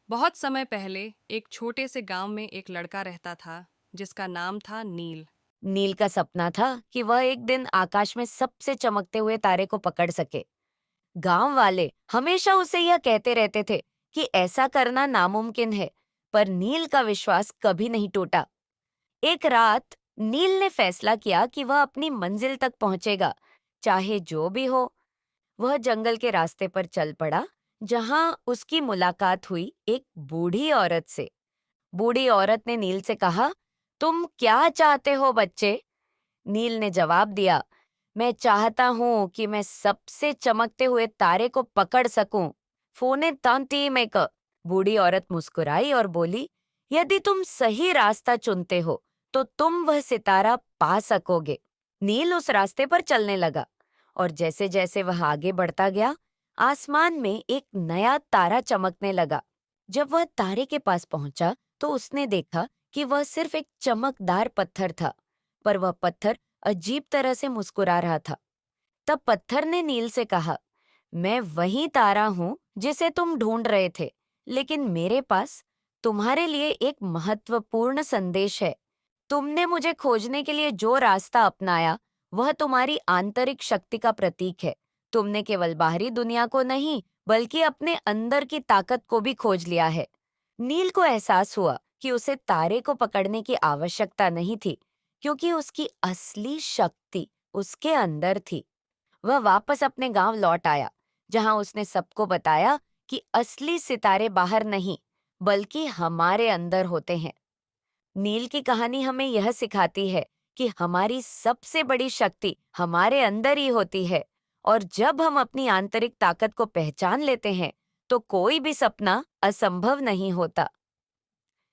बहुत समय पहले एक छोटे से गांव में एक लड़का रहता था जिसका नाम था नील। नील का सपना था कि वह एक दिन आकाश में सबसे चमकते हुए तारे को पकड़ सके। गांव वाले हमेशा उसे यह कहते रहते थे कि ऐसा करना नामुमकिन है, पर नील का विश्वास कभी नहीं टूटा। एक रात नील ने फैसला किया कि वह अपनी मंजिल तक पहुंचेगा, चाहे जो भी हो। वह जंगल के रास्ते पर चल पड़ा, जहां उसकी मुलाकात हुई एक बूढ़ी औरत से। बूढ़ी औरत ने नील से कहा, तुम क्या चाहते हो बच्चे? नील ने जवाब दिया, मैं चाहता हूँ कि मैं सबसे चमकते हुए तारे को पकड़ सकूं। फोने तांती में क बूढ़ी औरत मुस्कुराई और बोली, यदि तुम सही रास्ता चुनते हो तो तुम वह सितारा पा सकोगे। नील उस रास्ते पर चलने लगा और जैसे जैसे वह आगे बढ़ता गया, आसमान में एक नया तारा चमकने लगा। जब वह तारे के पास पहुंचा तो उसने देखा कि वह सिर्फ एक चमकदार पत्थर था, पर वह पत्थर अजीब तरह से मुस्कुरा रहा था। तब पत्थर ने नील से कहा, मैं वही तारा हूं जिसे तुम ढूंढ रहे थे, लेकिन मेरे पास तुम्हारे लिए एक महत्वपूर्ण संदेश है। तुमने मुझे खोजने के लिए जो रास्ता अपनाया, वह तुम्हारी आंतरिक शक्ति का प्रतीक है। तुमने केवल बाहरी दुनिया को नहीं, बल्कि अपने अंदर की ताकत को भी खोज लिया है। नील को एहसास हुआ कि उसे तारे को पकड़ने की आवश्यकता नहीं थी, क्योंकि उसकी असली शक्ति उसके अंदर थी। वह वापस अपने गांव लौट आया, जहां उसने सबको बताया कि असली सितारे बाहर नहीं, बल्कि हमारे अंदर होते हैं। नील की कहानी हमें यह सिखाती है कि हमारी सबसे बड़ी शक्ति हमारे अंदर ही होती है, और जब हम अपनी आंतरिक ताकत को पहचान लेते हैं, तो कोई भी सपना असंभव नहीं होता।